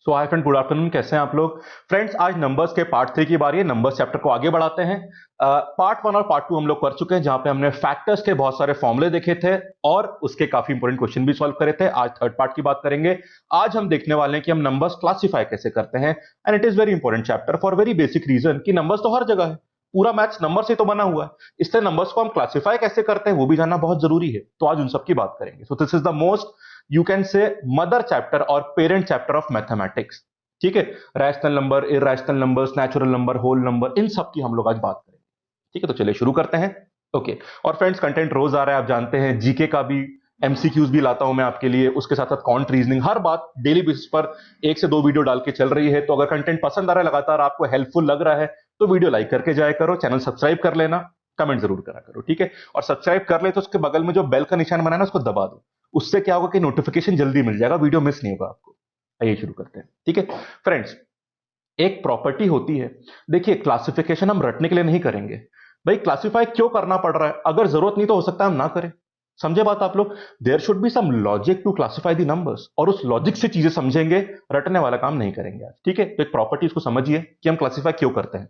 सो hi friend, good afternoon. कैसे हैं आप लोग? फ्रेंड्स, आज नंबर्स के पार्ट 3 की बारी है। नंबर्स चैप्टर को आगे बढ़ाते हैं। पार्ट 1 और पार्ट 2 हम लोग कर चुके हैं, जहां पे हमने फैक्टर्स के बहुत सारे फॉर्मूले देखे थे और उसके काफी इंपॉर्टेंट क्वेश्चन भी सॉल्व करे थे। आज थर्ड पार्ट की बात करेंगे। आज हम देखने वाले हैं कि हम नंबर्स क्लासिफाई कैसे करते हैं। And it is very important chapter for very basic reason कि नंबर्स तो हर जगह है। पूरा मैथ्स नंबर से तो बना हुआ है, इसलिए नंबर्स को हम क्लासिफाई कैसे करते हैं वो भी जानना बहुत जरूरी है। तो आज उन सब की बात करेंगे। So this is the most, you can say, mother chapter और पेरेंट चैप्टर ऑफ मैथमेटिक्स। ठीक है। Rational number, irrational numbers, natural number, whole number, इन सब की हम लोग आज बात करेंगे। ठीक है, तो चलिए शुरू करते हैं। ओके। और फ्रेंड्स, कंटेंट रोज आ रहा है, आप जानते हैं। जीके का भी, एमसीक्यूज भी लाता हूं मैं आपके लिए, उसके साथ साथ कॉन्ट रीजनिंग, हर बात डेली बेसिस पर 1 से 2 वीडियो डाल के चल रही है। तो अगर कंटेंट पसंद आ रहा है, लगातार आपको हेल्पफुल लग रहा है, तो वीडियो लाइक करके जाया करो, चैनल सब्सक्राइब कर लेना, कमेंट जरूर करा करो। ठीक है। और सब्सक्राइब कर ले तो उसके बगल में जो बेल का निशान बना है ना, उसको दबा दो। उससे क्या होगा कि नोटिफिकेशन जल्दी मिल जाएगा, वीडियो मिस नहीं होगा आपको। आइए शुरू करते हैं। ठीक है फ्रेंड्स, एक प्रॉपर्टी होती है। देखिए, क्लासिफिकेशन हम रटने के लिए नहीं करेंगे। भाई, क्लासिफाई क्यों करना पड़ रहा है? अगर जरूरत नहीं तो हो सकता है हम ना करें। समझे बात आप लोग? There should be some logic to classify the numbers, और उस लॉजिक से चीजें समझेंगे, रटने वाला काम नहीं करेंगे आज। ठीक है। तो एक प्रॉपर्टी इसको समझिए कि हम क्लासिफाई क्यों करते हैं।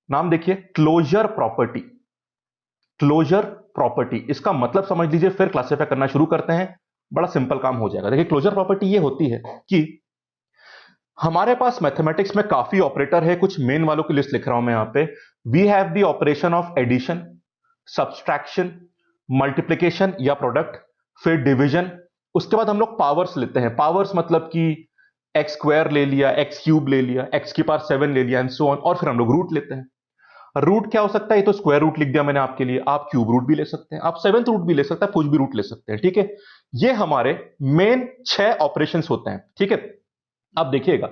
नाम देखिए, क्लोजर प्रॉपर्टी। क्लोजर प्रॉपर्टी, इसका मतलब समझ लीजिए, फिर क्लासिफाई करना शुरू करते हैं। बड़ा सिंपल काम हो जाएगा। देखिए, क्लोजर प्रॉपर्टी ये होती है कि हमारे पास मैथमेटिक्स में काफी ऑपरेटर है। कुछ मेन वालों की लिस्ट लिख रहा हूं मैं यहां पे। We have the operation of addition, subtraction, multiplication या प्रोडक्ट, फिर डिवीजन। उसके बाद हम लोग पावर्स लेते हैं। पावर्स मतलब कि एक्स स्क्वायर ले लिया, एक्स क्यूब ले लिया, एक्स की पावर 7 ले लिया, एंड सो ऑन। और फिर हम लोग रूट लेते हैं। रूट क्या हो सकता है? ये तो स्क्वायर रूट लिख दिया मैंने आपके लिए। आप क्यूब रूट भी ले सकते हैं, आप सेवेंथ रूट भी ले सकते हैं, कुछ भी रूट ले सकते हैं। ठीक है। ये हमारे मेन 6 ऑपरेशंस होते हैं। ठीक है। अब देखिएगा,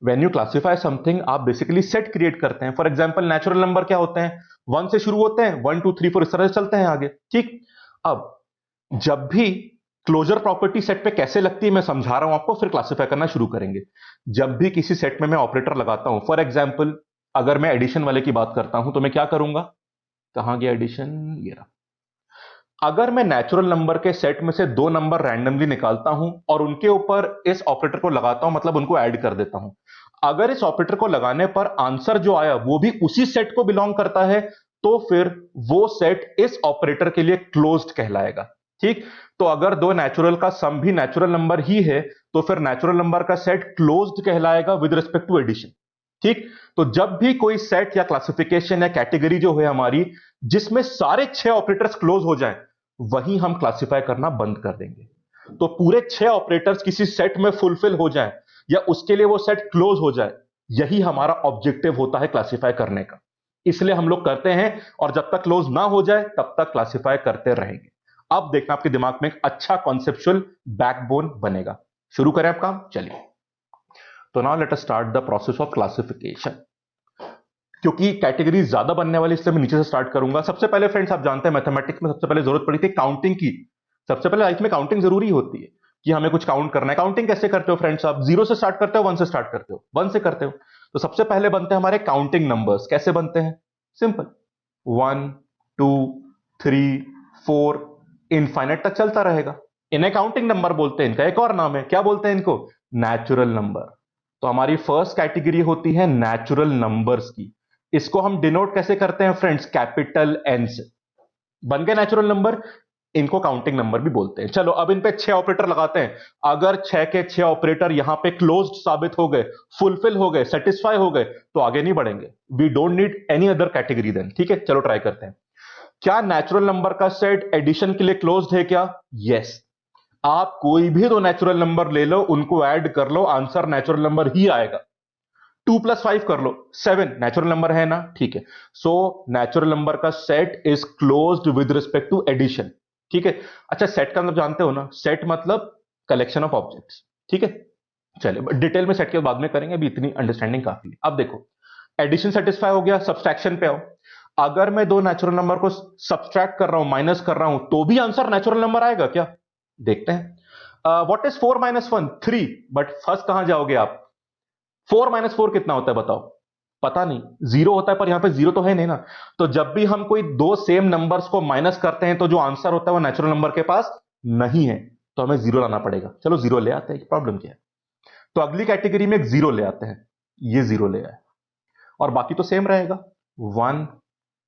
वेन यू क्लासिफाई समथिंग, आप बेसिकली सेट क्रिएट करते हैं। फॉर एग्जाम्पल, नेचुरल नंबर क्या होते हैं? 1 से शुरू होते हैं, 1 2 3 4 इस तरह से चलते हैं आगे। ठीक। अब जब भी क्लोजर प्रॉपर्टी सेट पे कैसे लगती है मैं समझा रहा हूं आपको, फिर क्लासिफाई करना शुरू करेंगे। जब भी किसी सेट में मैं ऑपरेटर लगाता हूं, फॉर एग्जाम्पल अगर मैं एडिशन वाले की बात करता हूं, तो मैं क्या करूंगा? कहां गया एडिशन? ये रहा। अगर मैं नेचुरल नंबर के सेट में से 2 नंबर रैंडमली निकालता हूं और उनके ऊपर इस ऑपरेटर को लगाता हूं, मतलब उनको ऐड कर देता हूं, अगर इस ऑपरेटर को लगाने पर आंसर जो आया वो भी उसी सेट को बिलोंग करता है, तो फिर वो सेट इस ऑपरेटर के लिए क्लोज्ड कहलाएगा। ठीक। तो अगर 2 नेचुरल का सम भी नेचुरल नंबर ही है, तो फिर नेचुरल नंबर का सेट क्लोज्ड कहलाएगा विद रिस्पेक्ट टू एडिशन। ठीक। तो जब भी कोई सेट या क्लासिफिकेशन या कैटेगरी जो है हमारी, जिसमें सारे 6 ऑपरेटर्स क्लोज हो जाएं, वही हम क्लासिफाई करना बंद कर देंगे। तो पूरे 6 ऑपरेटर्स किसी सेट में फुलफिल हो जाएं या उसके लिए वो सेट क्लोज हो जाए, यही हमारा ऑब्जेक्टिव होता है क्लासिफाई करने का। इसलिए हम लोग करते हैं, और जब तक क्लोज ना हो जाए तब तक क्लासिफाई करते रहेंगे। अब देखना, आपके दिमाग में एक अच्छा कॉन्सेप्चुअल बैकबोन बनेगा। शुरू करें आप काम, चलिए। तो now let us start the process of classification. क्योंकि कैटेगरी ज्यादा बनने वाली, इसलिए मैं नीचे से स्टार्ट करूंगा। सबसे पहले फ्रेंड्स, आप जानते हैं मैथमेटिक्स में सबसे पहले जरूरत पड़ी थी काउंटिंग की। सबसे पहले लाइफ में काउंटिंग जरूरी होती है कि हमें कुछ काउंट करना है। काउंटिंग कैसे करते हो फ्रेंड्स? आप 0 से स्टार्ट करते हो, 1 से स्टार्ट करते हो? 1 से करते हो। तो सबसे पहले बनते हैं हमारे काउंटिंग नंबर्स। कैसे बनते हैं? सिंपल, 1 2 3 4, इनफाइनाइट तक चलता रहेगा। इन्हें काउंटिंग नंबर बोलते हैं। इनका एक और नाम है, क्या बोलते हैं इनको? Natural number. तो हमारी फर्स्ट कैटेगरी होती है नेचुरल नंबर्स की। इसको हम डिनोट कैसे करते हैं फ्रेंड्स? कैपिटल एन से। बन गए नेचुरल नंबर। इनको काउंटिंग नंबर भी बोलते हैं। चलो, अब इन पे 6 ऑपरेटर लगाते हैं। अगर 6 के 6 ऑपरेटर यहां पे क्लोज्ड साबित हो गए, फुलफिल हो गए, सेटिस्फाई हो गए, तो आगे नहीं बढ़ेंगे। We don't need any other category then. ठीक है, चलो ट्राई करते हैं। क्या नेचुरल नंबर का सेट एडिशन के लिए क्लोज्ड है क्या? यस। आप कोई भी 2 नेचुरल नंबर ले लो, उनको ऐड कर लो, आंसर नेचुरल नंबर ही आएगा। 2 + 5 कर लो, 7 नेचुरल नंबर है ना? ठीक है। सो नेचुरल नंबर का set is closed with respect to addition. ठीक है। अच्छा, सेट का मतलब जानते हो ना? सेट मतलब कलेक्शन ऑफ ऑब्जेक्ट्स। ठीक है। चलिए, डिटेल में सेट के बाद में करेंगे, अभी इतनी अंडरस्टैंडिंग काफी है। अब देखो, एडिशन सेटिस्फाई हो गया, सब्सट्रैक्शन पे आओ। अगर मैं 2 नेचुरल नंबर को सब्सट्रैक्ट कर रहा हूं, माइनस कर रहा हूं, तो भी आंसर नेचुरल नंबर आएगा क्या? देखते हैं। What is 4 - 1? 3। बट फर्स्ट कहां जाओगे आप? 4 - 4 कितना होता है बताओ? पता नहीं। 0 होता है, पर यहां पे 0 तो है नहीं ना। तो जब भी हम कोई 2 सेम नंबर्स को माइनस करते हैं, तो जो आंसर होता है वो नेचुरल नंबर के पास नहीं है, तो हमें 0 लाना पड़ेगा। चलो 0 ले आते हैं, प्रॉब्लम क्या है? तो अगली कैटेगरी में एक जीरो ले आते हैं, ये जीरो ले आए और बाकी तो सेम रहेगा, 1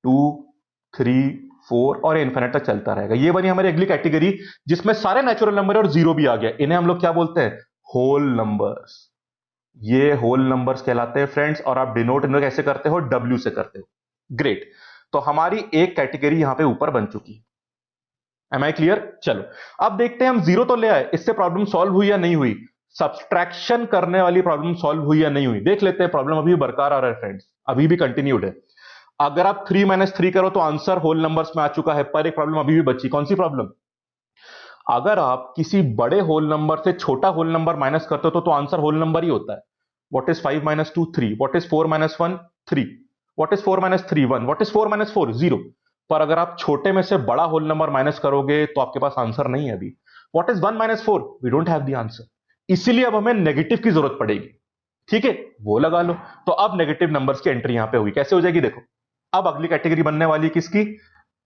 2 3 4 और इन्फिनिट तक चलता रहेगा। ये बनी हमारी अगली कैटेगरी जिसमें सारे नेचुरल नंबर और जीरो भी आ गया। इन्हें हम लोग क्या बोलते हैं? Whole numbers. ये होल नंबर्स कहलाते हैं फ्रेंड्स, और आप डिनोट इन्हें कैसे करते हो? डब्ल्यू से करते हो। ग्रेट, तो हमारी एक कैटेगरी यहां पे ऊपर बन चुकी है। Am I clear? चलो अब देखते हैं, हम जीरो तो ले आए, इससे प्रॉब्लम सॉल्व हुई या नहीं हुई? सब्सट्रैक्शन करने वाली प्रॉब्लम सॉल्व हुई या नहीं हुई? देख लेते हैं। प्रॉब्लम अभी भी बरकरार है फ्रेंड्स, अभी भी कंटिन्यूड है। अगर आप 3 - 3 करो तो आंसर होल नंबर्स में आ चुका है, पर एक प्रॉब्लम अभी भी बची। कौन सी प्रॉब्लम? अगर आप किसी बड़े होल नंबर से छोटा होल नंबर माइनस करते हो तो आंसर होल नंबर ही होता है। What is 5 - 2 3, what is 4 - 1 3, what is 4 - 3 1, what is 4 - 4 0। पर अगर आप छोटे में से बड़ा होल नंबर माइनस करोगे तो आपके पास आंसर नहीं है अभी। What is 1 - 4, we don't have the answer, इसीलिए अब हमें नेगेटिव की जरूरत पड़ेगी। ठीक है, वो लगा लो। तो अब नेगेटिव नंबर्स की एंट्री यहां पे होगी। कैसे हो जाएगी? देखो, अब अगली कैटेगरी बनने वाली है किसकी?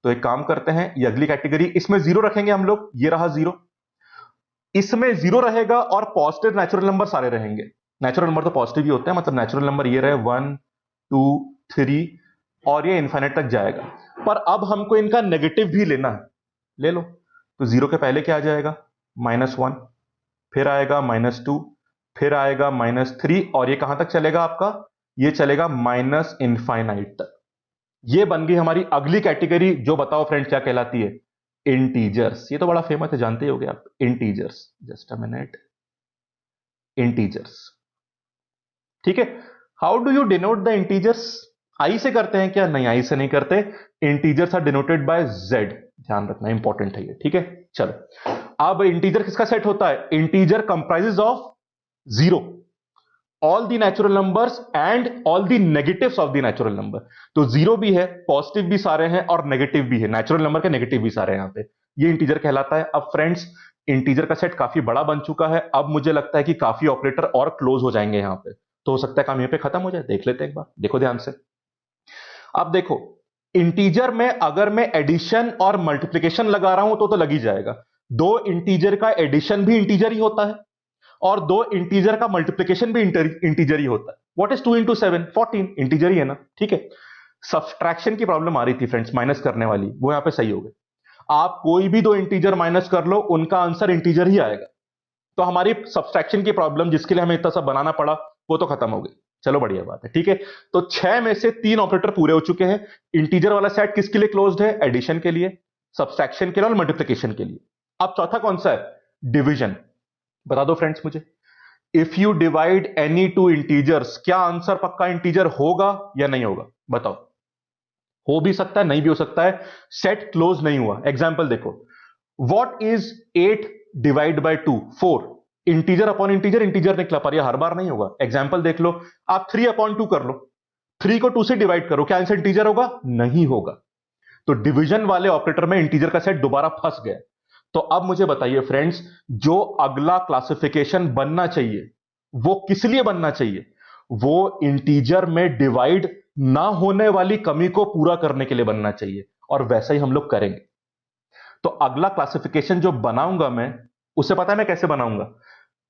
तो एक काम करते हैं, ये अगली कैटेगरी, इसमें जीरो रखेंगे हम लोग। ये रहा जीरो, इसमें जीरो रहेगा और पॉजिटिव नेचुरल नंबर सारे रहेंगे। नेचुरल नंबर तो पॉजिटिव ही होते हैं, मतलब नेचुरल नंबर ये रहे 1 2 3 और ये इन्फिनिट तक जाएगा। पर अब हमको इनका नेगेटिव भी लेना है, ले लो। तो जीरो के पहले क्या आ जाएगा? -1, फिर आएगा -2, फिर आएगा -3 और ये कहां तक चलेगा आपका? ये चलेगा माइनस इनफाइनाइट तक। ये बन गई हमारी अगली कैटेगरी, जो बताओ फ्रेंड्स क्या कहलाती है? इंटीजर्स। ये तो बड़ा फेमस है, जानते ही होगे आप। Integers, just a minute, integers. ठीक है, how do you denote the integers? I से करते हैं क्या? नहीं, आई से नहीं करते। Integers are denoted by Z, ध्यान रखना, इंपॉर्टेंट है ये। ठीक है, चलो अब इंटीजर किसका सेट होता है? Integer comprises of zero, all the natural numbers and all the negatives of the natural number. तो जीरो भी है, पॉजिटिव भी सारे हैं और नेगेटिव भी है, नेचुरल नंबर के नेगेटिव भी सारे हैं यहां पे। ये इंटीजर कहलाता है। अब फ्रेंड्स, इंटीजर का सेट काफी बड़ा बन चुका है। अब मुझे लगता है कि काफी ऑपरेटर और क्लोज हो जाएंगे यहां पे, तो हो सकता है काम यहां पे खत्म हो जाए। देख लेते हैं एक बार, देखो ध्यान से। अब देखो, इंटीजर में अगर मैं एडिशन और मल्टीप्लीकेशन लगा रहा हूं तो लग ही जाएगा। दो इंटीजर का एडिशन भी इंटीजर ही होता है और दो इंटीजर का मल्टीप्लीकेशन भी इंटीजर ही होता है। What is 2 × 7? 14, इंटीजर ही है ना। ठीक है, सब्सट्रैक्शन की प्रॉब्लम आ रही थी फ्रेंड्स, माइनस करने वाली, वो यहां पे सही हो गई। आप कोई भी दो इंटीजर माइनस कर लो, उनका आंसर इंटीजर ही आएगा। तो हमारी सब्सट्रैक्शन की प्रॉब्लम, जिसके लिए हमें इतना सब बनाना पड़ा, वो तो खत्म हो गई। चलो बढ़िया बात है। ठीक है, तो 6 में से 3 ऑपरेटर पूरे हो चुके हैं। इंटीजर वाला सेट किसके लिए क्लोज्ड है? एडिशन के लिए, सब्सट्रैक्शन के लिए और मल्टीप्लीकेशन के लिए। अब चौथा कौन सा है? डिवीजन। बता दो फ्रेंड्स मुझे, if you divide any two integers, क्या आंसर पक्का इंटीजर होगा या नहीं होगा? बताओ। हो भी सकता है, नहीं भी हो सकता है, सेट क्लोज नहीं हुआ। एग्जाम्पल देखो, what is 8 divide by 2? 4। Integer upon integer, integer निकला, पर यह हर बार नहीं होगा। एग्जाम्पल देख लो, आप 3/2 कर लो, 3 को 2 से डिवाइड करो, क्या आंसर इंटीजर होगा? नहीं होगा। तो डिवीजन वाले ऑपरेटर में इंटीजर का सेट दोबारा फंस गया। तो अब मुझे बताइए फ्रेंड्स, जो अगला क्लासिफिकेशन बनना चाहिए वो किस लिए बनना चाहिए? वो इंटीजर में डिवाइड ना होने वाली कमी को पूरा करने के लिए बनना चाहिए, और वैसा ही हम लोग करेंगे। तो अगला क्लासिफिकेशन जो बनाऊंगा मैं, उसे पता है मैं कैसे बनाऊंगा?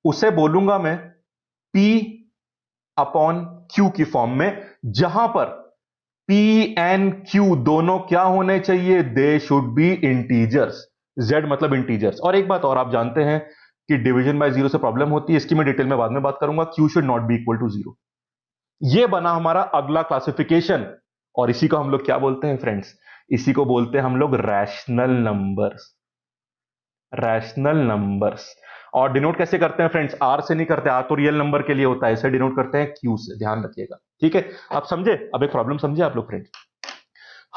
उसे बोलूंगा मैं P अपॉन Q की फॉर्म में, जहां पर P एंड Q दोनों क्या होने चाहिए? They should be integers. Z मतलब इंटीजर्स। और एक बात और, आप जानते हैं कि डिवीजन बाय जीरो से प्रॉब्लम होती है, इसकी मैं डिटेल में बाद में बात करूंगा। Q should not be equal to zero. ये बना हमारा अगला क्लासिफिकेशन, और इसी को हम लोग क्या बोलते हैं फ्रेंड्स? इसी को बोलते हैं हम लोग रैशनल नंबर्स। Rational numbers. और डिनोट कैसे करते हैं फ्रेंड्स? आर से नहीं करते, आर तो रियल नंबर के लिए होता है, इसे डिनोट करते हैं क्यू से, ध्यान रखिएगा। ठीक है, आप समझे? अब एक प्रॉब्लम समझे आप लोग फ्रेंड्स?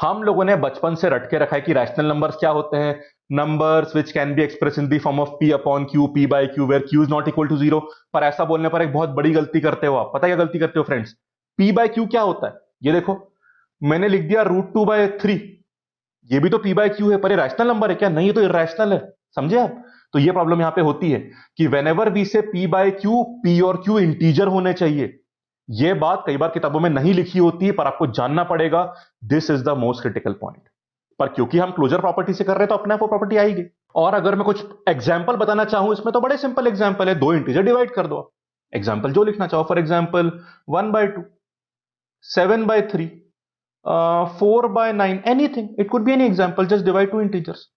हम लोगों ने बचपन से रट के रखा है कि रैशनल नंबर्स क्या होते हैं? Numbers which can be express in the form of P upon Q, P by Q, where Q is not equal to zero. पर ऐसा बोलने पर एक बहुत बड़ी गलती करते हो आप। पता है क्या गलती करते हो फ्रेंड्स? P बाय Q क्या होता है? ये देखो, मैंने लिख दिया √2/3, ये भी तो P बाय Q है, पर ये रैशनल नंबर है क्या? नहीं, ये तो इरैशनल है। समझे आप? तो ये प्रॉब्लम यहां पे होती है कि वेनेवर वी से P बाय Q, P और Q इंटीजर होने चाहिए। ये बात कई बार किताबों में नहीं लिखी होती है, पर आपको जानना पड़ेगा। This is the most critical point. पर क्योंकि हम क्लोजर प्रॉपर्टी से कर रहे हैं, तो अपने आप वो प्रॉपर्टी आएगी। और अगर मैं कुछ एग्जाम्पल बताना चाहूं इसमें, तो बड़े सिंपल एग्जाम्पल है, दो इंटीजर डिवाइड कर दो। एग्जाम्पल जो लिखना चाहो, for example 1/2, 7/3, 4/9, anything, it could be any example, just divide two integers.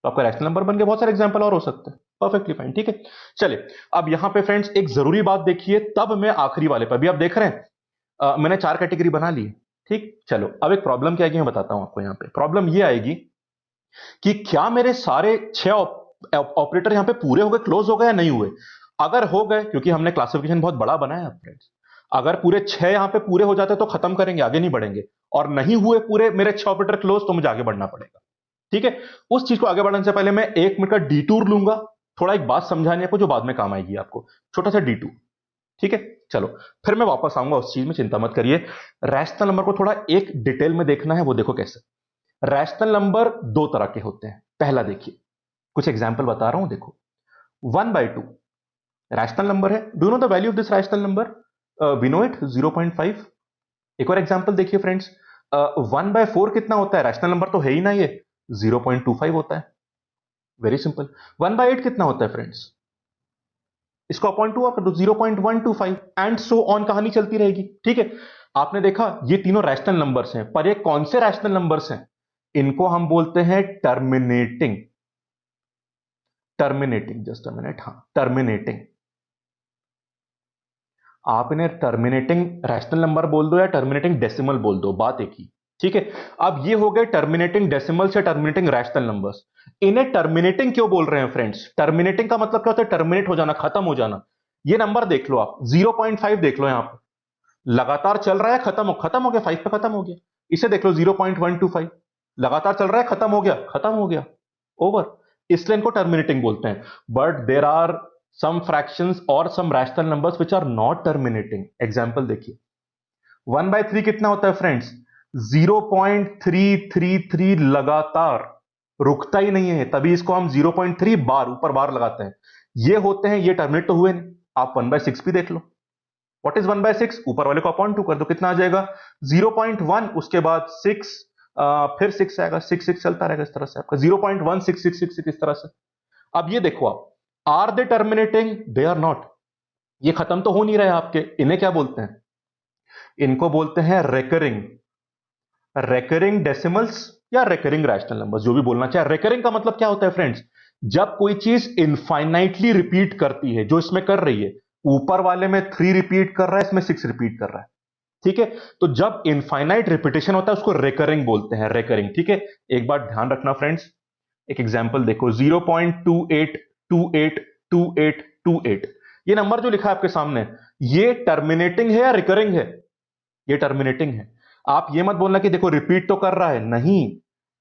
तो आपका रैशनल नंबर बन के बहुत सारे एग्जाम्पल और हो सकते हैं, परफेक्टली फाइन, ठीक है। चलिए अब यहां पे फ्रेंड्स एक जरूरी बात देखिए, तब मैं आखिरी वाले पर, अभी आप देख रहे हैं मैंने 4 कैटेगरी बना ली, ठीक। चलो अब एक प्रॉब्लम क्या आएगी मैं बताता हूं आपको। यहां पे प्रॉब्लम ये आएगी कि क्या मेरे सारे 6 ऑपरेटर यहां पे पूरे हो गए, क्लोज हो गए या नहीं हुए। अगर हो गए, क्योंकि हमने क्लासिफिकेशन बहुत बड़ा बनाया फ्रेंड्स, अगर पूरे 6 यहां पे पूरे हो जाते तो खत्म करेंगे, आगे नहीं बढ़ेंगे। और नहीं हुए पूरे मेरे 6 ऑपरेटर क्लोज, तो मुझे आगे बढ़ना पड़ेगा, ठीक है। उस चीज को आगे बढ़ने से पहले मैं 1 मिनट का डिटूर लूंगा, थोड़ा एक बात समझाने को जो बाद में काम आएगी आपको, छोटा सा डिटूर, ठीक है। चलो फिर मैं वापस आऊंगा उस चीज में, चिंता मत करिए। रैशनल नंबर को थोड़ा एक डिटेल में देखना है, वो देखो कैसे। रैशनल नंबर 2 तरह के होते हैं। पहला देखिए, कुछ एग्जाम्पल बता रहा हूं, देखो 1/2 रैशनल नंबर है। Do know the value of this rational number? We know it, 0.5। एक और एग्जाम्पल देखिए फ्रेंड्स, 1/4 कितना होता है? रैशनल नंबर तो है ही ना ये, 0.25 होता है, वेरी सिंपल। 1/8 कितना होता है फ्रेंड्स? इसको अपॉइंट 2 कर दो, 0.125, एंड सो ऑन, कहानी चलती रहेगी, ठीक है। आपने देखा ये तीनों रैशनल नंबर्स हैं, पर ये कौन से रैशनल नंबर्स हैं? इनको हम बोलते हैं terminating. Terminating, just a minute, हाँ टर्मिनेटिंग। आप इन्हें टर्मिनेटिंग रैशनल नंबर बोल दो या टर्मिनेटिंग डेसिमल बोल दो, बात एक ही, ठीक है। अब ये हो गए टर्मिनेटिंग डेसिमल से टर्मिनेटिंग रैशनल नंबर्स। इन्हें टर्मिनेटिंग क्यों बोल रहे हैं फ्रेंड्स? टर्मिनेटिंग का मतलब क्या होता है? टर्मिनेट हो जाना, खत्म हो जाना। ये नंबर देख लो आप, 0.5 देख लो, यहां पर लगातार चल रहा है, खत्म हो गया, 5 पे खत्म हो गया। इसे देख लो 0.125, लगातार चल रहा है, खत्म हो गया, ओवर। इसलिए इनको टर्मिनेटिंग बोलते हैं। But there are some fractions और some rational numbers which are not terminating. Example देखिए, 1/3 कितना होता है फ्रेंड्स? 0.333, लगातार रुकता ही नहीं है, तभी इसको हम 0.3 बार ऊपर बार लगाते हैं। ये होते हैं, ये टर्मिनेट तो हुए नहीं। आप 1/6 भी देख लो, व्हाट इज 1/6? ऊपर वाले को अपॉइंट 2 कर दो, कितना आ जाएगा? 0.1, उसके बाद 6, फिर 6 आएगा, 6 चलता रहेगा इस तरह से, आपका 0.1666 इस तरह से। अब ये देखो आप, are they terminating? They are not. ये खत्म तो हो नहीं रहे आपके, इन्हें क्या बोलते हैं? इनको बोलते हैं रेकरिंग। रेकरिंग डेसिमल्स या रेकरिंग रैशनल नंबर्स, जो भी बोलना चाहे। रेकरिंग का मतलब क्या होता है फ्रेंड्स? जब कोई चीज इनफाइनाइटली रिपीट करती है, जो इसमें कर रही है, ऊपर वाले में 3 रिपीट कर रहा है, इसमें 6 रिपीट कर रहा है, ठीक है। तो जब इनफाइनाइट रिपीटेशन होता है उसको रेकरिंग बोलते हैं, रेकरिंग, ठीक है। एक बात ध्यान रखना फ्रेंड्स, एक एग्जांपल देखो, 0.28282828, ये नंबर जो लिखा है आपके सामने, ये टर्मिनेटिंग है या रिकरिंग है? ये टर्मिनेटिंग है। आप ये मत बोलना कि देखो रिपीट तो कर रहा है, नहीं,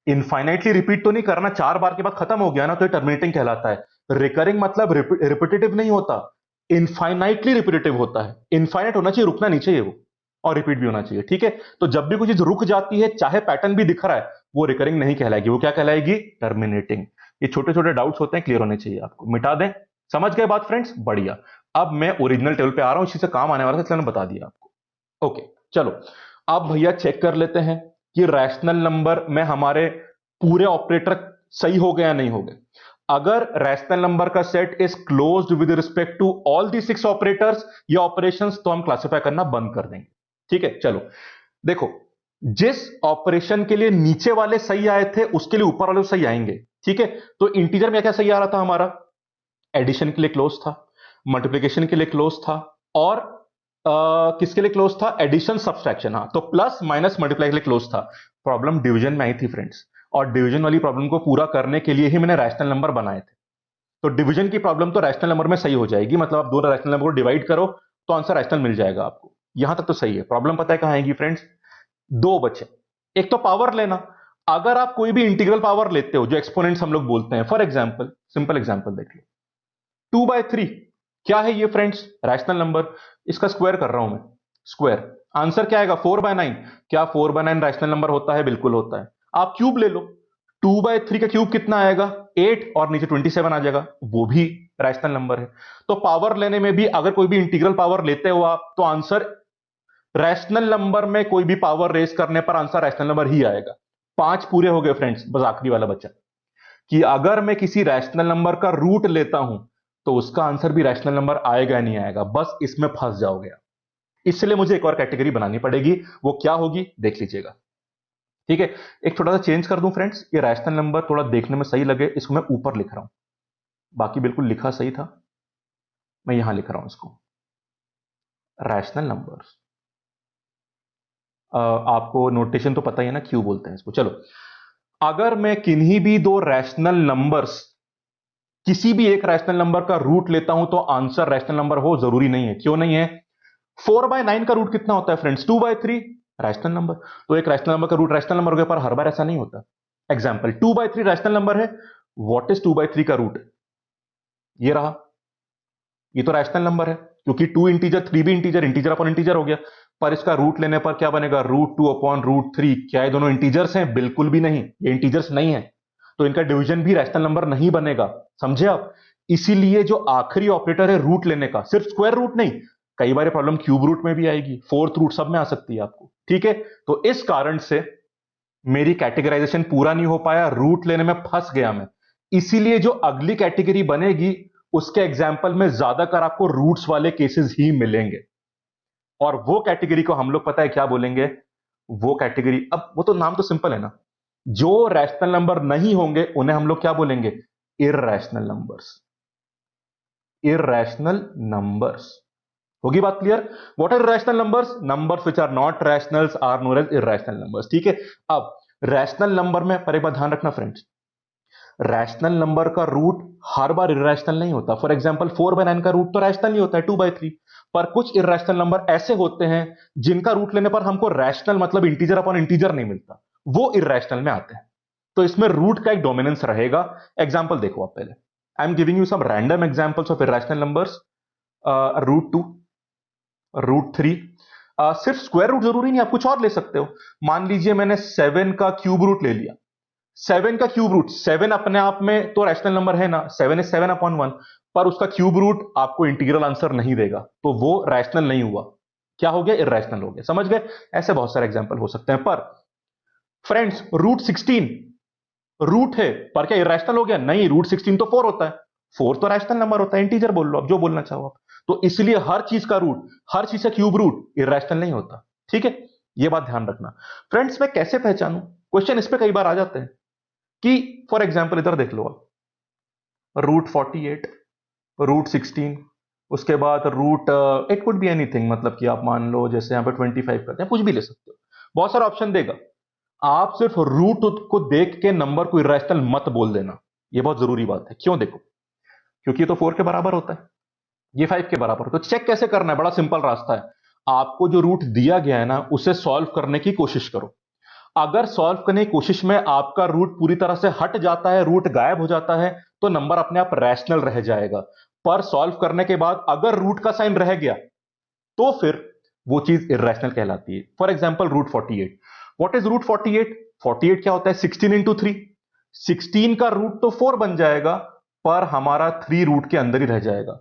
इनफाइनाइटली रिपीट तो नहीं करना, 4 बार के बाद खत्म हो गया ना, तो ये टर्मिनेटिंग कहलाता है। रिकरिंग मतलब रिपीटेटिव नहीं होता, इनफाइनाइटली रिपीटेटिव होता है। इनफाइनाइट होना चाहिए, रुकना नहीं चाहिए वो, और रिपीट भी होना चाहिए, ठीक है। तो जब भी कोई चीज रुक जाती है, चाहे पैटर्न भी दिख रहा है, वो रिकरिंग नहीं कहलाएगी, वो क्या कहलाएगी? टर्मिनेटिंग। ये छोटे छोटे डाउट्स होते हैं, क्लियर होने चाहिए आपको, मिटा दें। समझ गए बात फ्रेंड्स? बढ़िया। अब मैं ओरिजिनल टेबल पे आ रहा हूं, इसी से काम आने वाला था, इसलिए मैंने बता दिया आपको। ओके, चलो अब भैया चेक कर लेते हैं कि रैशनल नंबर में हमारे पूरे ऑपरेटर सही हो गए या नहीं हो गए। अगर रैशनल नंबर का set is closed with respect to all the 6 operators या ऑपरेशंस, तो हम क्लासिफाई करना बंद कर देंगे, ठीक है। चलो देखो, जिस ऑपरेशन के लिए नीचे वाले सही आए थे, उसके लिए ऊपर वाले सही आएंगे, ठीक है। तो इंटीजर में क्या सही आ रहा था हमारा? एडिशन के लिए क्लोज था, मल्टीप्लीकेशन के लिए क्लोज था, और किसके लिए क्लोज था? एडिशन सब्सट्रैक्शन, हाँ, तो प्लस माइनस मल्टीप्लाई के लिए क्लोज था। प्रॉब्लम डिवीजन में आई थी फ्रेंड्स, और डिवीजन वाली प्रॉब्लम को पूरा करने के लिए ही मैंने रैशनल नंबर बनाए थे। तो डिवीजन की प्रॉब्लम तो रैशनल नंबर में सही हो जाएगी, मतलब आप दो रैशनल नंबर को डिवाइड करो तो आंसर रैशनल मिल जाएगा आपको। यहां तक तो सही है। प्रॉब्लम पता है कहां आएगी फ्रेंड्स? दो बचे। एक तो पावर लेना, अगर आप कोई भी इंटीग्रल पावर लेते हो, जो एक्सपोनेंट्स हम लोग बोलते हैं, फॉर एग्जाम्पल, सिंपल एग्जाम्पल देख लो, 2/3 क्या है ये फ्रेंड्स? Rational number. इसका स्क्वायर कर रहा हूं मैं, स्क्वायर, आंसर क्या आएगा? 4/9। क्या 4/9 रैशनल नंबर होता है? बिल्कुल होता है। आप क्यूब ले लो, 2/3 का क्यूब कितना आएगा? 8, और नीचे 27 आ जाएगा, वो भी रैशनल नंबर है। तो पावर लेने में भी, अगर कोई भी इंटीग्रल पावर लेते हो आप, तो आंसर रैशनल नंबर में कोई भी पावर रेस करने पर आंसर रैशनल नंबर ही आएगा। 5 पूरे हो गए फ्रेंड्स, बस आखिरी वाला बचा कि अगर मैं किसी रैशनल नंबर का रूट लेता हूं, तो उसका आंसर भी रैशनल नंबर आएगा या नहीं आएगा, बस इसमें फंस जाओगे आप। इसलिए मुझे एक और कैटेगरी बनानी पड़ेगी, वो क्या होगी देख लीजिएगा। ठीक है, एक छोटा सा चेंज कर दूं फ्रेंड्स, ये रैशनल नंबर थोड़ा देखने में सही लगे, इसको मैं ऊपर लिख रहा हूं, बाकी बिल्कुल लिखा सही था, मैं यहां लिख रहा हूं इसको रैशनल नंबर्स। आपको नोटेशन तो पता ही है ना, क्यों बोलते हैं इसको। चलो, अगर मैं किन्हीं भी दो रैशनल नंबर्स, किसी भी एक रैशनल नंबर का रूट लेता हूं तो आंसर रैशनल नंबर हो, जरूरी नहीं है। क्यों नहीं है? 4/9 का रूट कितना होता है फ्रेंड्स? 2/3, rational number. तो एक रैशनल नंबर का रूट रैशनल नंबर के, पर हर बार ऐसा नहीं होता। एग्जाम्पल, 2/3 रैशनल नंबर है, व्हाट इज 2/3 का रूट? ये रहा, ये तो रैशनल नंबर है, क्योंकि 2 इंटीजर, 3 भी इंटीजर, इंटीजर अपॉन इंटीजर हो गया। पर इसका रूट लेने पर क्या बनेगा? √2/√3। क्या ये दोनों इंटीजर्स हैं? बिल्कुल भी नहीं, ये इंटीजर्स नहीं है, तो इनका डिवीजन भी रैशनल नंबर नहीं बनेगा। समझे आप? इसीलिए जो आखिरी ऑपरेटर है रूट लेने का, सिर्फ स्क्वायर रूट नहीं, कई बार प्रॉब्लम क्यूब रूट में भी आएगी, फोर्थ रूट, सब में आ सकती है आपको। ठीक है, तो इस कारण से मेरी कैटेगराइजेशन पूरा नहीं हो पाया, रूट लेने में फंस गया मैं। इसीलिए जो अगली कैटेगरी बनेगी उसके एग्जाम्पल में ज्यादातर आपको रूट्स वाले केसेस ही मिलेंगे, और वो कैटेगरी को हम लोग पता है क्या बोलेंगे? वो कैटेगरी, अब वो तो नाम तो सिंपल है ना, जो रैशनल नंबर नहीं होंगे उन्हें हम लोग क्या बोलेंगे? Irrational numbers. इररैशनल नंबर्स, होगी बात clear? What are irrational numbers? Numbers which are not rationals are known as irrational numbers. ठीक है, अब रैशनल नंबर में पर एक बात ध्यान रखना फ्रेंड्स, रैशनल नंबर का रूट हर बार इररैशनल नहीं होता। फॉर एग्जांपल 4/9 का रूट तो रैशनल नहीं होता है, 2/3। पर कुछ इररैशनल नंबर ऐसे होते हैं जिनका रूट लेने पर हमको रैशनल मतलब इंटीजर अपॉन इंटीजर नहीं मिलता, वो इररैशनल में आते हैं, तो इसमें रूट का एक डोमिनेंस रहेगा। एग्जाम्पल देखो आप पहले, I am giving you some random examples of irrational numbers. √2, √3, सिर्फ स्क्वायर रूट जरूरी नहीं, आप कुछ और ले सकते हो। मान लीजिए मैंने 7 का क्यूब रूट ले लिया, 7 का क्यूब रूट, 7 अपने आप में तो रैशनल नंबर है ना, 7 इज 7/1, पर उसका क्यूब रूट आपको इंटीग्रल आंसर नहीं देगा, तो वो रैशनल नहीं हुआ। क्या हो गया? इररैशनल हो गया। समझ गए? ऐसे बहुत सारे एग्जांपल हो सकते हैं। पर फ्रेंड्स, √16 रूट है, पर क्या इररैशनल हो गया? नहीं, √16 तो 4 होता है, 4 तो रैशनल नंबर होता है, इंटीजर बोल लो आप, जो बोलना चाहो आप। तो इसलिए हर चीज का रूट, हर चीज का क्यूब रूट इररैशनल नहीं होता। ठीक है, ये बात ध्यान रखना। फ्रेंड्स, मैं कैसे पहचानूं? क्वेश्चन इस पे कई बार आ जाते हैं कि फॉर एग्जाम्पल इधर देख लो आप, √48, √16, उसके बाद root, it could be anything, मतलब कि आप मान लो जैसे यहां पे 25 करते हैं, कुछ भी ले सकते हो, बहुत सारा ऑप्शन देगा। आप सिर्फ रूट को देख के नंबर को इरेशनल मत बोल देना, ये बहुत जरूरी बात है। क्यों? देखो, क्योंकि ये तो 4 के बराबर होता है, ये 5 के बराबर होता है। तो चेक कैसे करना है? बड़ा सिंपल रास्ता है, आपको जो रूट दिया गया है ना उसे सॉल्व करने की कोशिश करो। अगर सॉल्व करने की कोशिश में आपका रूट पूरी तरह से हट जाता है, रूट गायब हो जाता है, तो नंबर अपने आप रैशनल रह जाएगा। पर सॉल्व करने के बाद अगर रूट का साइन रह गया तो फिर वो चीज इरेशनल कहलाती है। For example √48, what is √48? 48 क्या होता है? 16 इंटू 3, 16 का रूट तो 4 बन जाएगा, पर हमारा 3 रूट के अंदर ही रह जाएगा।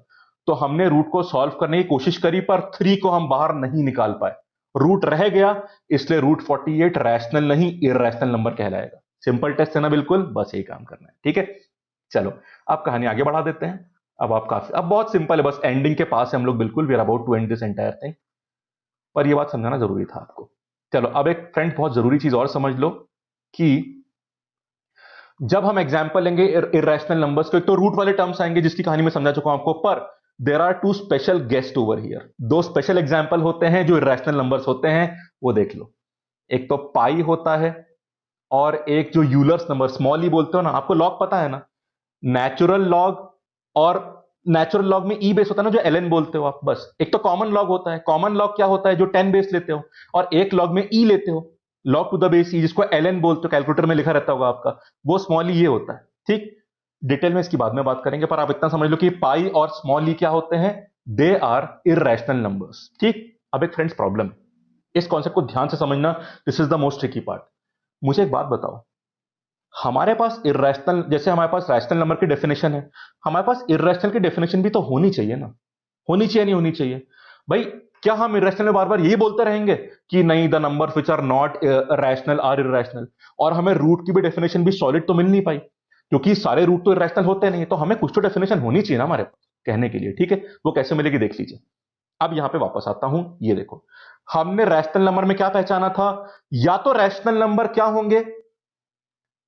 तो हमने रूट को सॉल्व करने की कोशिश करी पर 3 को हम बाहर नहीं निकाल पाए, रूट रह गया, इसलिए √48 रैशनल नहीं इररेशनल नंबर कहलाएगा। सिंपल टेस्ट है ना, बिल्कुल, बस यही काम करना है। ठीक है, चलो अब कहानी आगे बढ़ा देते हैं। अब बहुत सिंपल है, बस एंडिंग के पास है हम लोग, बिल्कुल we are about to end this entire thing, पर यह बात समझाना जरूरी था आपको। चलो, अब एक फ्रेंड बहुत जरूरी चीज और समझ लो कि जब हम एग्जाम्पल लेंगे इरेशनल नंबर्स को, एक तो रूट वाले टर्म्स आएंगे जिसकी कहानी मैं समझा चुका हूं आपको, पर there are 2 special guest over here. 2 special example होते हैं जो इरेशनल नंबर्स होते हैं, वो देख लो। एक तो पाई होता है, और एक जो यूलर्स नंबर, स्मॉल ई बोलते हो ना, आपको लॉग पता है ना, नेचुरल लॉग, और नेचुरल लॉग में ई बेस होता है ना, जो एलएन बोलते हो आप। बस एक तो कॉमन लॉग होता है, कॉमन लॉग क्या होता है? जो 10 बेस लेते हो, और एक लॉग में ई लेते हो, लॉग टू द बेस ई, जिसको एलएन बोलते हो, कैलकुलेटर में लिखा रहता होगा आपका, वो स्मॉल ई ये होता है। ठीक, डिटेल में इसकी बाद में बात करेंगे, पर आप इतना समझ लो कि पाई और स्मॉल ई क्या होते हैं? They are irrational numbers. ठीक, अब एक फ्रेंड्स प्रॉब्लम, इस कॉन्सेप्ट को ध्यान से समझना, this is the most tricky part. मुझे एक बात बताओ, हमारे पास इर्रेशनल, जैसे हमारे पास रैशनल नंबर की डेफिनेशन है, हमारे पास इर्रेशनल की डेफिनेशन भी तो होनी चाहिए ना? होनी चाहिए, नहीं होनी चाहिए भाई? क्या हम इरेशनल में बार बार यही बोलते रहेंगे कि नहीं, the number which are not rational are irrational? और हमें रूट की भी डेफिनेशन भी सॉलिड तो मिल नहीं पाई, क्योंकि सारे रूट तो इरेशनल होते नहीं, तो हमें कुछ तो डेफिनेशन होनी चाहिए ना हमारे पास। कहने के लिए, ठीक है। वो कैसे मिलेगी देख लीजिए। अब यहां पे वापस आता हूं, ये देखो हमने रैशनल नंबर में क्या पहचाना था, या तो रैशनल नंबर क्या होंगे,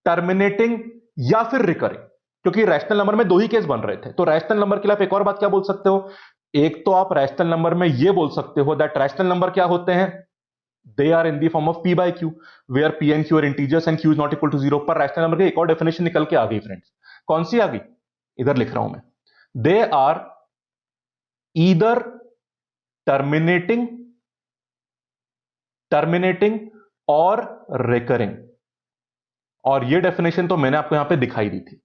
टर्मिनेटिंग या फिर रिकरिंग, क्योंकि रैशनल नंबर में दो ही केस बन रहे थे। तो रैशनल नंबर के लिए आप एक और बात क्या बोल सकते हो, एक तो आप रैशनल नंबर में ये बोल सकते हो दैट रैशनल नंबर क्या होते हैं, they are in the form of p by q, वेयर p and q are integers and q is not equal to 0। पर रैशनल नंबर की एक और डेफिनेशन निकल के आ गई फ्रेंड्स, कौन सी आ गई, इधर लिख रहा हूं मैं, they are either terminating terminating और रिकरिंग। और ये डेफिनेशन तो मैंने आपको यहां पे दिखाई दी थी।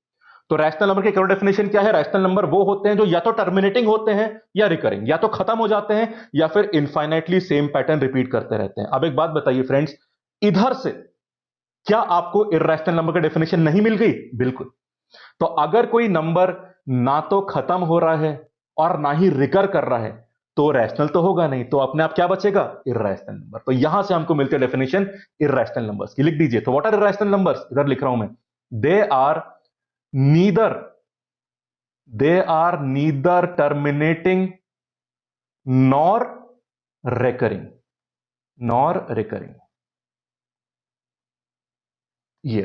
तो रैशनल नंबर की एक और डेफिनेशन क्या है, रैशनल नंबर वो होते हैं जो या तो टर्मिनेटिंग होते हैं या रिकरिंग, या तो खत्म हो जाते हैं या फिर इनफाइनाइटली सेम पैटर्न रिपीट करते रहते हैं। अब एक बात बताइए फ्रेंड्स, इधर से क्या आपको इर्रेशनल नंबर की डेफिनेशन नहीं मिल गई, बिल्कुल। तो अगर कोई नंबर ना तो खत्म हो रहा है और ना ही रिकर कर रहा है तो रैशनल तो होगा नहीं, तो अपने आप क्या बचेगा, इर्रेशनल नंबर। तो यहां से हमको मिलती है डेफिनेशन इर्रेशनल नंबर्स की, लिख दीजिए। तो व्हाट आर इर्रेशनल नंबर्स, इधर लिख रहा हूं मैं, they are neither terminating nor recurring। ये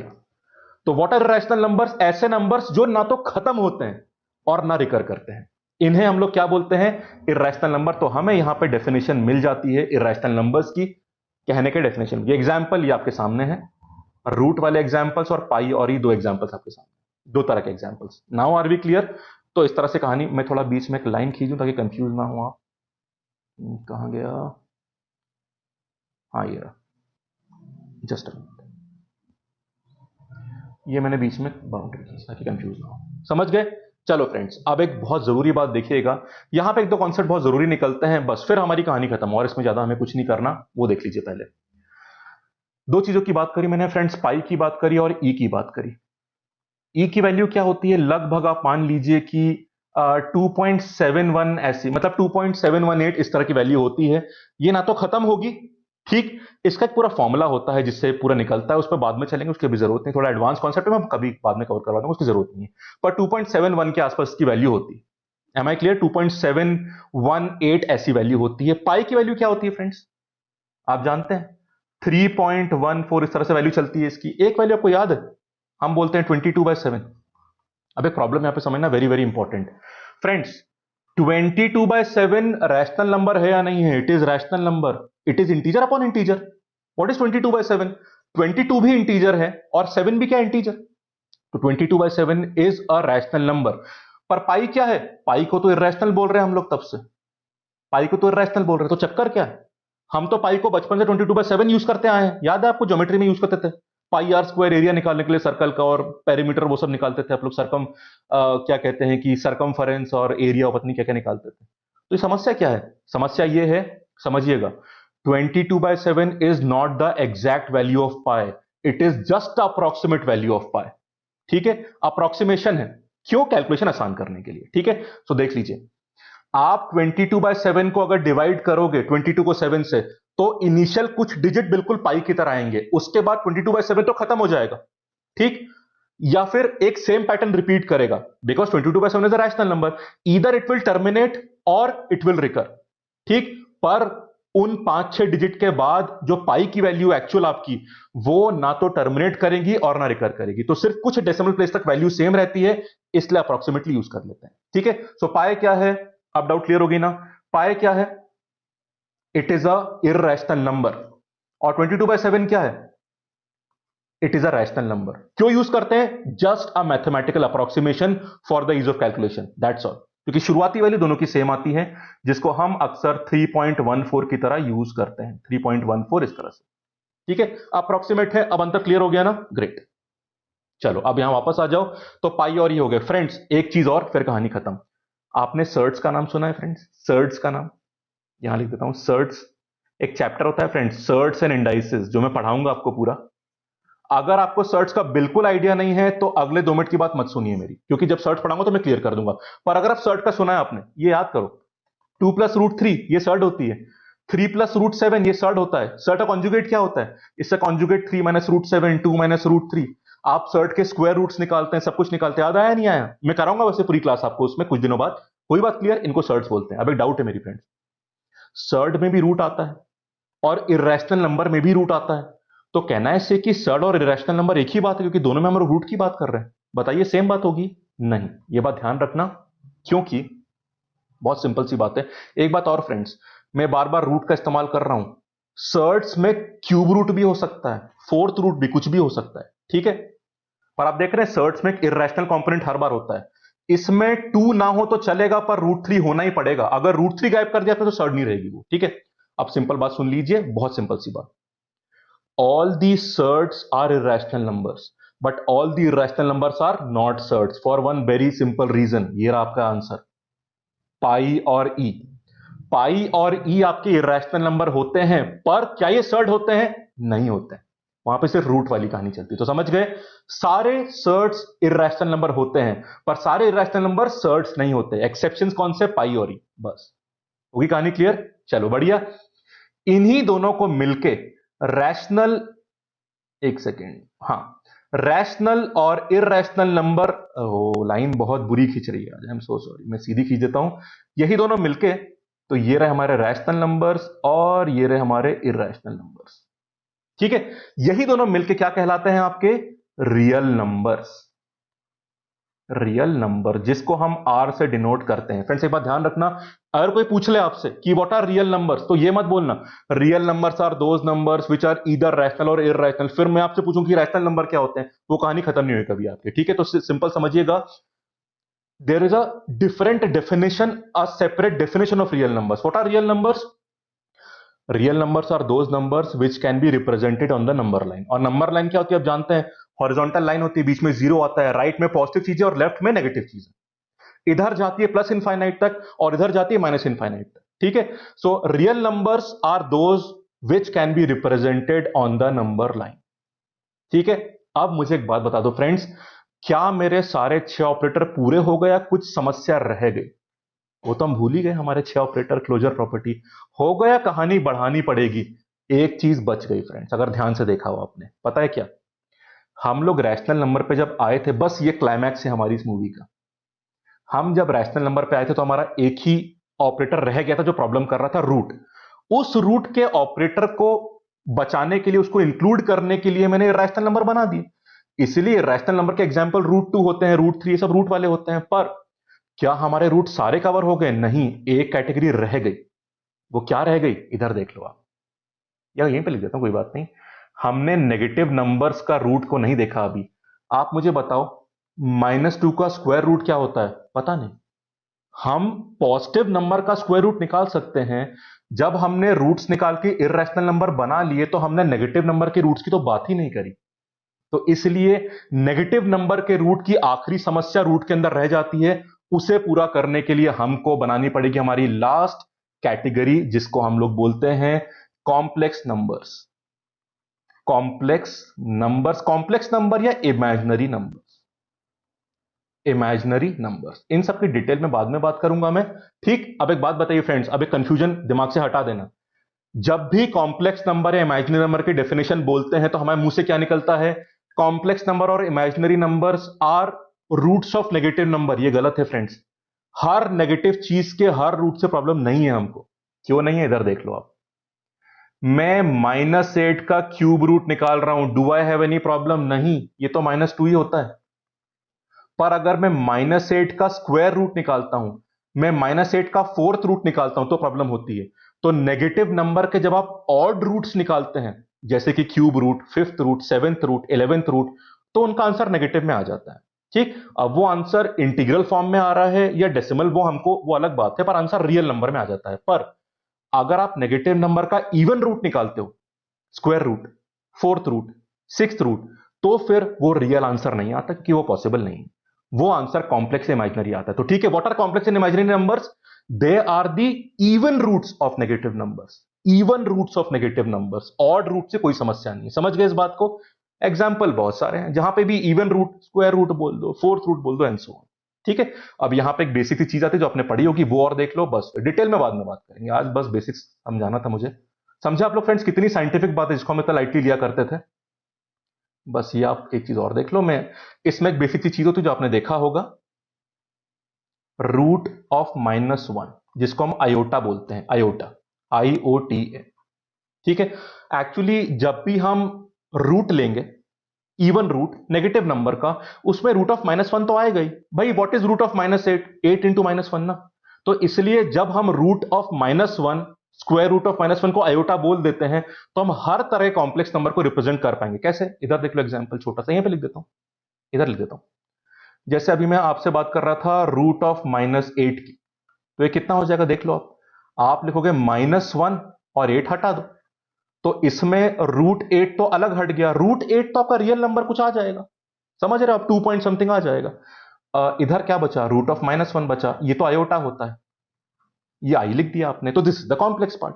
तो व्हाट आर रैशनल नंबर्स, ऐसे नंबर्स जो ना तो खत्म होते हैं और ना रिकर करते हैं, इन्हें हम लोग क्या बोलते हैं, इर्रेशनल नंबर। तो हमें यहां पे डेफिनेशन मिल जाती है इर्रेशनल नंबर्स की, कहने के डेफिनेशन। ये एग्जांपल ये आपके सामने है, रूट वाले एग्जांपल्स और पाई और ये दो एग्जांपल्स आपके सामने, दो तरह के examples. Now are we clear. तो इस तरह से कहानी, मैं थोड़ा बीच में एक लाइन खींचूं ताकि कंफ्यूज ना हो आप। कहां गया, हाँ ये रहा, जस्ट ये मैंने बीच में बाउंड्री की ताकि कंफ्यूज ना हो, समझ गए। चलो फ्रेंड्स, अब एक बहुत जरूरी बात देखिएगा, यहां पे एक दो कॉन्सेप्ट बहुत जरूरी निकलते हैं, बस फिर हमारी कहानी खत्म, और इसमें ज्यादा हमें कुछ नहीं करना। वो देख लीजिए। पहले दो चीजों की बात करी मैंने फ्रेंड्स, पाई की बात करी और ई की बात करी। ई की वैल्यू क्या होती है, लगभग आप मान लीजिए कि 2.71 ऐसी, मतलब 2.718 इस तरह की वैल्यू होती है। ये ना तो खत्म होगी, ठीक, इसका एक पूरा फॉर्मूला होता है जिससे पूरा निकलता है, उस पर बाद में चलेंगे, उसकी भी जरूरत नहीं, थोड़ा एडवांस कॉन्सेप्ट है, मैं कभी बाद में कवर करवा दूंगा, उसकी जरूरत नहीं है। पर 2.71 के आसपास की वैल्यू होती है, एम आई क्लियर, 2.718 ऐसी वैल्यू होती है। पाई की वैल्यू क्या होती है फ्रेंड्स, आप जानते हैं, 3.14 इस तरह से वैल्यू चलती है इसकी। एक वैल्यू आपको याद है, हम बोलते हैं 22/7। अब एक प्रॉब्लम यहां पे समझना, very very important friends, 22/7 rational number है या नहीं है, it is rational number, it is integer upon integer. What is 22/7, 22 भी इंटीजर है और 7 भी क्या इंटीजर, तो 22/7 इज अ रैशनल नंबर। पर पाई क्या है, पाई को तो इर्रेशनल बोल रहे हैं हम लोग, तब से पाई को तो इर्रेशनल बोल रहे हैं। तो चक्कर क्या है, हम तो पाई को बचपन से 22/7 यूज करते आए हैं, याद है आपको, ज्योमेट्री में यूज करते थे, पाई आर स्क्वायर एरिया निकालने के लिए सर्कल का, और पेरीमीटर वो सब निकालते थे आप लोग, सरकम क्या कहते हैं कि सरकमफरेंस और एरिया और पत्नी क्या क्या निकालते थे। तो ये समस्या क्या है, समस्या ये है, समझिएगा, 22/7 is not the exact value of pi, it is just approximate value of pi, ठीक है, अप्रोक्सीमेशन है, क्यों, कैलकुलेशन आसान करने के लिए, ठीक है। सो देख लीजिए, आप 22/7 को अगर डिवाइड करोगे 22 को 7 से, तो इनिशियल कुछ डिजिट बिल्कुल पाई की तरह आएंगे, उसके बाद 22/7 तो खत्म हो जाएगा, ठीक, या फिर एक सेम पैटर्न रिपीट करेगा, because 22/7 is a rational number, either it will terminate और इट विल रिकर, ठीक। पर उन 5-6 डिजिट के बाद जो पाई की वैल्यू एक्चुअल आपकी, वो ना तो टर्मिनेट करेगी और ना रिकर करेगी, तो सिर्फ कुछ डेसिमल प्लेस तक वैल्यू सेम रहती है, इसलिए अप्रोक्सीमेटली यूज कर लेते हैं, ठीक है। सो पाई क्या है, अब डाउट क्लियर होगी ना, पाई क्या है, it is a irrational number, और 22/7 क्या है, it is a rational number. क्यों यूज करते हैं, just a mathematical approximation for the ease of calculation, that's all, क्योंकि शुरुआती वैल्यू दोनों की सेम आती है, जिसको हम अक्सर 3.14 की तरह यूज करते हैं, 3.14 इस तरह से, ठीक है, अप्रोक्सीमेट है। अब अंतर क्लियर हो गया ना, ग्रेट। चलो अब यहां वापस आ जाओ, तो पाई और ये हो गए फ्रेंड्स। एक चीज और, फिर कहानी खत्म। आपने सर्ट्स का नाम सुना है फ्रेंड्स, सर्ट्स का नाम, यहां लिख देता हूं, सर्ट्स। एक चैप्टर होता है फ्रेंड्स, सर्ट्स एंड इंडाइसेस, जो मैं पढ़ाऊंगा आपको पूरा। अगर आपको सर्ट्स का बिल्कुल आइडिया नहीं है तो अगले 2 मिनट की बात मत सुनिए मेरी, क्योंकि जब सर्ट पढ़ाऊंगा तो मैं क्लियर कर दूंगा। पर अगर आप सर्ट का सुना है आपने, ये याद करो, 2+√3 ये सर्ट होती है, 3+√7 ये सर्ट होता है। सर्ट का कॉन्जुगेट क्या होता है, इससे कॉन्जुगेट 3-√7, 2-√3। आप सर्ट के स्क्वायर रूट्स निकालते हैं, सब कुछ निकालते हैं, याद आया नहीं आया, मैं कराऊंगा वैसे पूरी क्लास आपको उसमें कुछ दिनों बाद, कोई बात क्लियर? इनको सर्ड्स बोलते हैं। अब एक डाउट है मेरी फ्रेंड्स, सर्ड में भी रूट आता है और इरेशनल नंबर में भी रूट आता है, तो कहना है इससे कि सर्ड और इरेशनल नंबर एक ही बात है, क्योंकि दोनों में हम लोग रूट की बात कर रहे हैं। बताइए सेम बात होगी? नहीं, ये बात ध्यान रखना, क्योंकि बहुत सिंपल सी बात है। एक बात और फ्रेंड्स, मैं बार बार रूट का इस्तेमाल कर रहा हूं, सर्ड्स में क्यूब रूट भी हो सकता है, फोर्थ रूट भी, कुछ भी हो सकता है, ठीक है। पर आप देख रहे हैं सर्ड्स में एक इरेशनल कंपोनेंट हर बार होता है। इसमें 2 ना हो तो चलेगा, पर रूट 3 होना ही पड़ेगा। अगर रूट 3 गायब कर दिया तो सर्ड नहीं रहेगी वो, ठीक है। अब सिंपल बात सुन लीजिए, बहुत सिंपल सी बात। All the surds are irrational numbers, but all the irrational numbers are not surds, for one very simple reason. ये रहा आपका आंसर, पाई और ई। पाई और ई आपके इरेशनल नंबर होते हैं, पर क्या ये सर्ड होते हैं? नहीं होते हैं। वहां पे सिर्फ रूट वाली कहानी चलती है। तो समझ गए, सारे सर्ड्स इरेशनल नंबर होते हैं, पर सारे इरेशनल नंबर सर्ड्स नहीं होते। एक्सेप्शंस कौन से? पाई और ई, बस। होगी कहानी क्लियर? चलो बढ़िया। इन्हीं दोनों को मिलके रैशनल, एक सेकेंड, हाँ, रैशनल और इरेशनल नंबर, लाइन बहुत बुरी खींच रही है आज, आई एम सो सॉरी, मैं सीधी खींच देता हूं। यही दोनों मिलके, तो ये रहे हमारे रैशनल नंबर्स और ये रहे हमारे इरेशनल नंबर्स, ठीक है। यही दोनों मिलके क्या कहलाते हैं? आपके रियल नंबर्स। रियल नंबर, जिसको हम आर से डिनोट करते हैं। फ्रेंड्स एक बात ध्यान रखना, अगर कोई पूछ ले आपसे कि व्हाट आर रियल नंबर्स, तो ये मत बोलना real numbers are those numbers which are either rational और इररैशनल। फिर मैं आपसे पूछूं कि रैशनल नंबर क्या होते हैं, वो कहानी खत्म नहीं हुई कभी आपकी, ठीक है। तो सिंपल समझिएगा, there is a different definition, a separate definition of real numbers. What are real numbers? Real numbers are those numbers which can be represented on the number line. और नंबर लाइन क्या होती है आप जानते हैं, horizontal line होती है, बीच में जीरो आता है, राइट में पॉजिटिव चीजें और लेफ्ट में नेगेटिव चीजें। इधर जाती है प्लस इनफाइनाइट तक और इधर जाती है माइनस इनफाइनाइट तक, ठीक है। So real numbers are those which can be represented on the number line, ठीक है। अब मुझे एक बात बता दो फ्रेंड्स, क्या मेरे सारे 6 ऑपरेटर पूरे हो गए या कुछ समस्या रह गई? वो तो हम भूल ही गए, हमारे 6 ऑपरेटर क्लोजर प्रॉपर्टी हो गया, कहानी बढ़ानी पड़ेगी। एक चीज बच गई फ्रेंड्स, अगर ध्यान से देखा हो आपने, पता है क्या? हम लोग रैशनल नंबर पे जब आए थे, बस ये क्लाइमैक्स है हमारी इस मूवी का। हम जब रैशनल नंबर पे आए थे तो हमारा एक ही ऑपरेटर रह गया था जो प्रॉब्लम कर रहा था, रूट। उस रूट के ऑपरेटर को बचाने के लिए, उसको इंक्लूड करने के लिए मैंने रैशनल नंबर बना दिए। इसलिए रैशनल नंबर के एग्जांपल रूट 2 होते हैं, रूट 3, ये सब रूट वाले होते हैं। पर क्या हमारे रूट सारे कवर हो गए? नहीं, एक कैटेगरी रह गई। वो क्या रह गई? इधर देख लो आप, या यहीं पे लिख देता हूं, कोई बात नहीं। हमने नेगेटिव नंबर्स का रूट को नहीं देखा अभी। आप मुझे बताओ, -2 का स्क्वायर रूट क्या होता है? पता नहीं। हम पॉजिटिव नंबर का स्क्वायर रूट निकाल सकते हैं। जब हमने रूट्स निकाल के इर्रेशनल नंबर बना लिए, तो हमने नेगेटिव नंबर के रूट्स की तो बात ही नहीं करी। तो इसलिए नेगेटिव नंबर के रूट की आखिरी समस्या रूट के अंदर रह जाती है। उसे पूरा करने के लिए हमको बनानी पड़ेगी हमारी लास्ट कैटेगरी, जिसको हम लोग बोलते हैं complex numbers. Complex numbers, complex number या इमेजिनरी नंबर्स। इमेजिनरी नंबर्स, इन सब की डिटेल में बाद में बात करूंगा मैं, ठीक। अब एक बात बताइए फ्रेंड्स, अब एक कंफ्यूजन दिमाग से हटा देना। जब भी कॉम्प्लेक्स नंबर या इमेजिनरी नंबर की डेफिनेशन बोलते हैं, तो हमारे मुंह से क्या निकलता है? कॉम्प्लेक्स नंबर और imaginary numbers are roots of negative number. ये गलत है फ्रेंड्स। हर नेगेटिव चीज के हर रूट से प्रॉब्लम नहीं है हमको। क्यों नहीं है? इधर देख लो आप। मैं -8 का क्यूब रूट निकाल रहा हूं, do I have any problem? नहीं, ये तो -2 ही होता है। पर अगर मैं -8 का स्क्वायर रूट निकालता हूं, मैं -8 का फोर्थ रूट निकालता हूं, तो प्रॉब्लम होती है। तो नेगेटिव नंबर के जब आप ऑड रूट्स निकालते हैं, जैसे कि cube root, fifth root, seventh root, 11th root, तो उनका आंसर नेगेटिव में आ जाता है, ठीक। अब वो आंसर इंटीग्रल फॉर्म में आ रहा है या डेसिमल, वो अलग बात है, पर आंसर रियल नंबर में आ जाता है। पर अगर आप नेगेटिव नंबर का इवन रूट निकालते हो, square root, fourth root, sixth root, तो फिर वो रियल आंसर नहीं आता, क्योंकि वो पॉसिबल नहीं है। वो आंसर कॉम्प्लेक्स इमेजिनरी आता है। तो ठीक है, what are complex and imaginary numbers? They are the even roots of negative numbers. Even roots of negative numbers, odd root से कोई समस्या नहीं है। समझ गए इस बात को? एग्जाम्पल बहुत सारे हैं जहां पे भी इवन रूट, स्क्वायर रूट बोल दो, फोर्थ रूट बोल दो, एंड सो ऑन, ठीक है। अब यहां पे एक बेसिक सी चीज आती है जो आपने पढ़ी होगी, वो और देख लो, बस डिटेल में बाद में बात करेंगे। आज बस बेसिक्स समझाना था मुझे। समझे आप लोग फ्रेंड्स? कितनी साइंटिफिक बात है जिसको हम इतना लाइटली लिया करते थे। बस ये आप एक चीज और देख लो, मैं इसमें एक बेसिक सी चीज होती है जो आपने देखा होगा, रूट ऑफ -1, जिसको हम आयोटा बोलते हैं, आयोटा, IOTA। ठीक है, एक्चुअली जब भी हम रूट लेंगे, इवन रूट नेगेटिव नंबर का, उसमें रूट ऑफ -1 तो आएगा ही भाई। What is root of -8? 8 into -1 ना। तो इसलिए जब हम root of -1, square root of -1 को आयोटा बोल देते हैं, तो हम हर तरह कॉम्प्लेक्स नंबर को रिप्रेजेंट कर पाएंगे। कैसे? इधर देख लो एग्जांपल छोटा सा, यहां पे लिख देता हूं, इधर लिख देता हूं। जैसे अभी मैं आपसे बात कर रहा था रूट ऑफ -8 की, तो ये कितना हो जाएगा देख लो आप लिखोगे -1 और 8 हटा दो, तो इसमें √8 तो अलग हट गया, √8 तो आपका रियल नंबर कुछ आ जाएगा, समझ रहे हो आप, 2 पॉइंट समथिंग आ जाएगा। इधर क्या बचा? रूट ऑफ -1 बचा, ये तो आयोटा होता है, ये आई लिख दिया आपने, तो this is the complex part.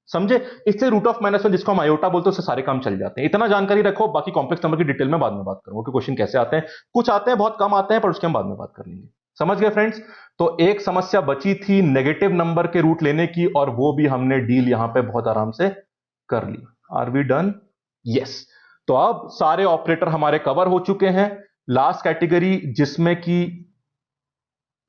समझे? इससे रूट ऑफ -1 जिसको हम आयोटा बोलते हैं, उससे सारे काम चल जाते हैं। इतना जानकारी रखो, बाकी कॉम्प्लेक्स नंबर की डिटेल में बाद में बात करूंगा कि क्वेश्चन कैसे आते हैं। कुछ आते हैं, बहुत कम आते हैं, पर उसके हम बाद में बात कर लेंगे। समझ गए फ्रेंड्स? तो एक समस्या बची थी नेगेटिव नंबर के रूट लेने की, और वो भी हमने डील यहां पे बहुत आराम से कर ली। Are we done? यस। तो अब सारे ऑपरेटर हमारे कवर हो चुके हैं। लास्ट कैटेगरी जिसमें कि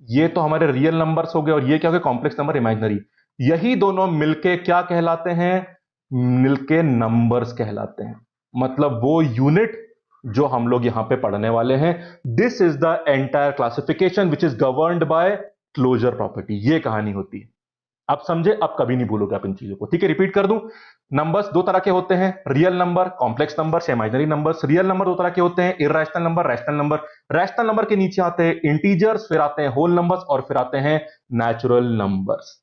ये तो हमारे रियल नंबर्स हो गए, और ये क्या हो गए? Complex number, imaginary. यही दोनों मिलके क्या कहलाते हैं? मिलके नंबर्स कहलाते हैं। मतलब वो यूनिट जो हम लोग यहां पे पढ़ने वाले हैं। This is the entire classification which is governed by closure property. ये कहानी होती है। आप समझे? अब कभी नहीं भूलोगे आप इन चीजों को। ठीक है, रिपीट कर दूं। नंबर्स दो तरह के होते हैं, real number, complex number, imaginary numbers. Real number दो तरह के होते हैं, irrational number, rational number. Rational number के नीचे आते हैं इंटीजर्स, फिर आते हैं होल नंबर्स, और फिर आते हैं नेचुरल नंबर्स।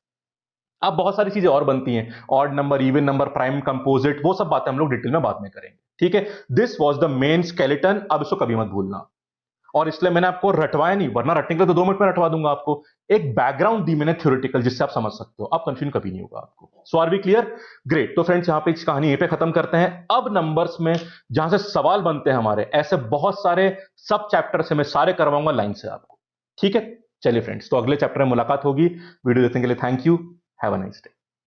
अब बहुत सारी चीजें और बनती हैं, odd number, even number, prime, composite, वो सब बातें हम लोग डिटेल में बाद में करेंगे। ठीक है, this was the main skeleton. अब इसको कभी मत भूलना, और इसलिए मैंने आपको रटवाया नहीं, वरना रटने के लिए तो 2 मिनट में रटवा दूंगा आपको। एक बैकग्राउंड दी मैंने थ्योरेटिकल, जिससे आप समझ सकते हो, अब कंफ्यूजन कभी नहीं होगा आपको। सो आर वी क्लियर? ग्रेट। तो फ्रेंड्स, यहां पे इस कहानी यहीं पे खत्म करते हैं। अब नंबर्स में जहां से सवाल बनते हैं हमारे, ऐसे बहुत सारे सब चैप्टर से मैं सारे करवाऊंगा लाइन से आपको। ठीक है, चलिए फ्रेंड्स, तो अगले चैप्टर में मुलाकात होगी। वीडियो देखने के लिए thank you. Have a nice day.